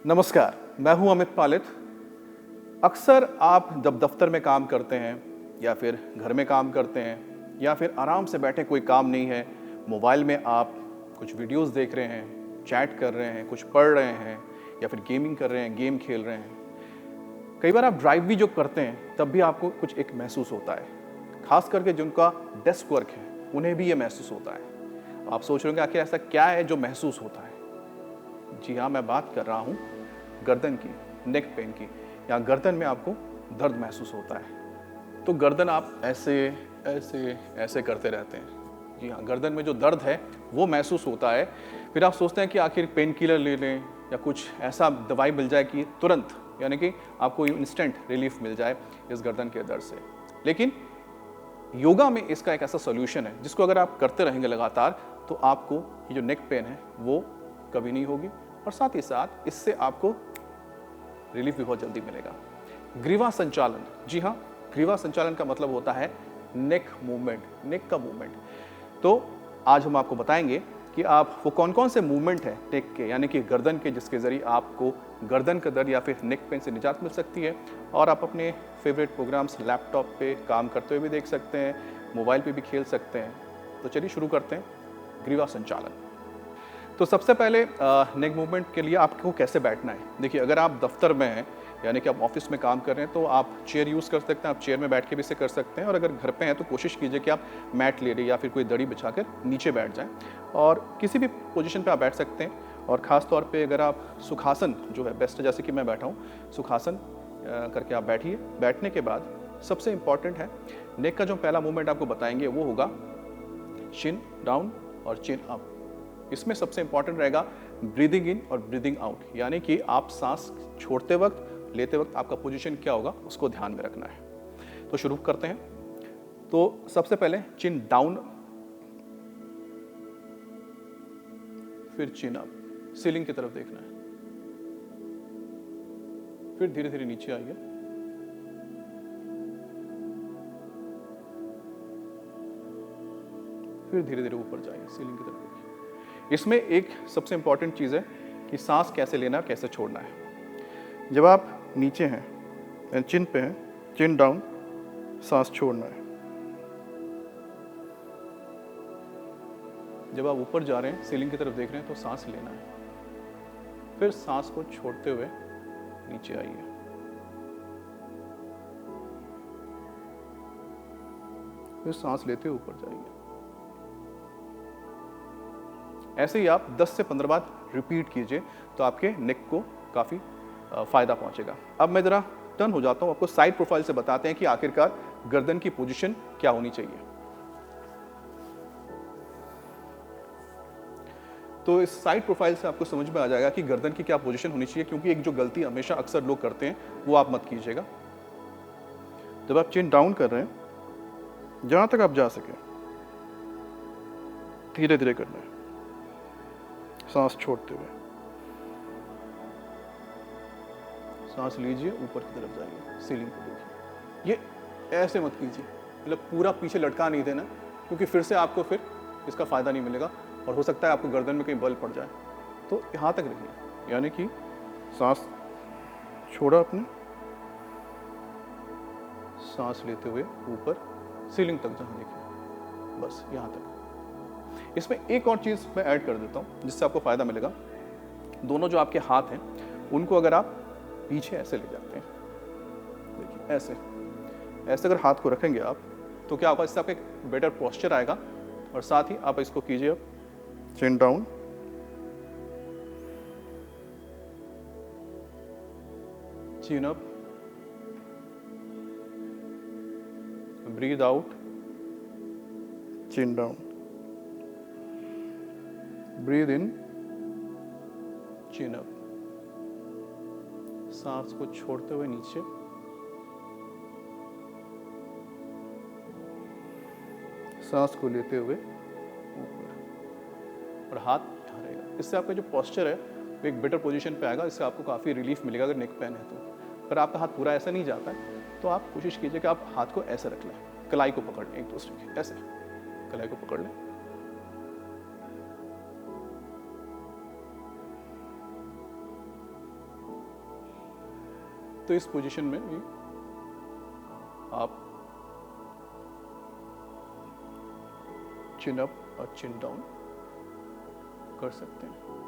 नमस्कार, मैं हूं अमित पालित। अक्सर आप जब दफ्तर में काम करते हैं या फिर घर में काम करते हैं या फिर आराम से बैठे कोई काम नहीं है, मोबाइल में आप कुछ वीडियोस देख रहे हैं, चैट कर रहे हैं, कुछ पढ़ रहे हैं या फिर गेमिंग कर रहे हैं, गेम खेल रहे हैं। कई बार आप ड्राइव भी जो करते हैं तब भी आपको कुछ एक महसूस होता है। खास करके जिनका डेस्क वर्क है उन्हें भी ये महसूस होता है। आप सोच रहे होंगे आखिर ऐसा क्या है जो महसूस होता है। जी हाँ, मैं बात कर रहा हूँ गर्दन की, नेक पेन की, या गर्दन में आपको दर्द महसूस होता है। तो गर्दन आप ऐसे ऐसे ऐसे करते रहते हैं। जी हाँ, गर्दन में जो दर्द है वो महसूस होता है। फिर आप सोचते हैं कि आखिर पेन किलर ले लें या कुछ ऐसा दवाई मिल जाए कि तुरंत, यानी कि आपको इंस्टेंट रिलीफ मिल जाए इस गर्दन के दर्द से। लेकिन योगा में इसका एक ऐसा सोल्यूशन है जिसको अगर आप करते रहेंगे लगातार तो आपको ये जो नेक पेन है वो कभी नहीं होगी, और साथ ही साथ इससे आपको रिलीफ भी बहुत जल्दी मिलेगा। ग्रीवा संचालन, जी हाँ, ग्रीवा संचालन का मतलब होता है नेक मूवमेंट, नेक का मूवमेंट। तो आज हम आपको बताएंगे कि आप वो कौन कौन से मूवमेंट है नेक के, यानी कि गर्दन के, जिसके जरिए आपको गर्दन का दर्द या फिर नेक पेन से निजात मिल सकती है और आप अपने फेवरेट प्रोग्राम्स लैपटॉप पे काम करते हुए भी देख सकते हैं, मोबाइल पे भी खेल सकते हैं। तो चलिए शुरू करते हैं ग्रीवा संचालन। तो सबसे पहले नेक मूवमेंट के लिए आपको कैसे बैठना है। देखिए, अगर आप दफ्तर में हैं, यानी कि आप ऑफिस में काम कर रहे हैं, तो आप चेयर यूज़ कर सकते हैं, आप चेयर में बैठ के भी इसे कर सकते हैं। और अगर घर पे हैं तो कोशिश कीजिए कि आप मैट ले लें या फिर कोई दड़ी बिछाकर नीचे बैठ जाएं, और किसी भी पोजीशन पे आप बैठ सकते हैं। और ख़ास तौर पे अगर आप सुखासन जो है बेस्ट है, जैसे कि मैं बैठा हूँ, सुखासन करके आप बैठिए। बैठने के बाद सबसे इम्पॉर्टेंट है, नेक का जो पहला मूवमेंट आपको बताएंगे वो होगा चिन डाउन और चिन अप। इसमें सबसे इंपॉर्टेंट रहेगा ब्रीदिंग इन और ब्रीदिंग आउट, यानी कि आप सांस छोड़ते वक्त, लेते वक्त आपका पोजीशन क्या होगा उसको ध्यान में रखना है। तो शुरू करते हैं। तो सबसे पहले चिन डाउन, फिर चिन अप, सीलिंग की तरफ देखना है। फिर धीरे धीरे नीचे आइए, फिर धीरे धीरे ऊपर जाइए, सीलिंग की तरफ देखिए। इसमें एक सबसे इंपॉर्टेंट चीज़ है कि सांस कैसे लेना, कैसे छोड़ना है। जब आप नीचे हैं, चिन पे हैं, चिन डाउन, सांस छोड़ना है। जब आप ऊपर जा रहे हैं, सीलिंग की तरफ देख रहे हैं, तो सांस लेना है। फिर सांस को छोड़ते हुए नीचे आइए। फिर सांस लेते हुए ऊपर जाइए। ऐसे ही आप 10 से 15 बार रिपीट कीजिए तो आपके नेक को काफ़ी फ़ायदा पहुंचेगा। अब मैं ज़रा टर्न हो जाता हूं, आपको साइड प्रोफाइल से बताते हैं कि आखिरकार गर्दन की पोजीशन क्या होनी चाहिए। तो इस साइड प्रोफाइल से आपको समझ में आ जाएगा कि गर्दन की क्या पोजीशन होनी चाहिए, क्योंकि एक जो गलती हमेशा अक्सर लोग करते हैं वो आप मत कीजिएगा। जब आप चिन डाउन कर रहे हैं, जहां तक आप जा सके धीरे धीरे करना है, सांस छोड़ते हुए। सांस लीजिए, ऊपर की तरफ जाइए, सीलिंग को देखिए। ये ऐसे मत कीजिए, मतलब पूरा पीछे लटका नहीं देना, क्योंकि फिर से आपको फिर इसका फ़ायदा नहीं मिलेगा और हो सकता है आपको गर्दन में कहीं बल पड़ जाए। तो यहाँ तक रखिए, यानी कि सांस छोड़ा आपने, सांस लेते हुए ऊपर सीलिंग तक जहाँ देखिए, बस यहाँ तक। इसमें एक और चीज़ मैं ऐड कर देता हूँ जिससे आपको फ़ायदा मिलेगा। दोनों जो आपके हाथ हैं उनको अगर आप पीछे ऐसे ले जाते हैं, देखिए ऐसे ऐसे अगर हाथ को रखेंगे आप, तो क्या होगा, इससे आपका एक बेटर पोस्चर आएगा। और साथ ही आप इसको कीजिए, अब chin down, chin up, breathe out, chin down, breathe in, chin up. सांस को छोड़ते हुए नीचे, सांस को लेते हुए ऊपर, और हाथ यहाँ रहेगा। इससे आपका जो पोस्चर है वो एक बेटर पोजीशन पे आएगा। इससे आपको काफ़ी रिलीफ मिलेगा अगर नेक पेन है तो। पर आपका हाथ पूरा ऐसा नहीं जाता है तो आप कोशिश कीजिए कि आप हाथ को ऐसे रख लें, कलाई को पकड़ लें, एक दूसरे की ऐसे कलाई को पकड़ लें। तो इस पोजीशन में भी आप चिन अप और चिन डाउन कर सकते हैं।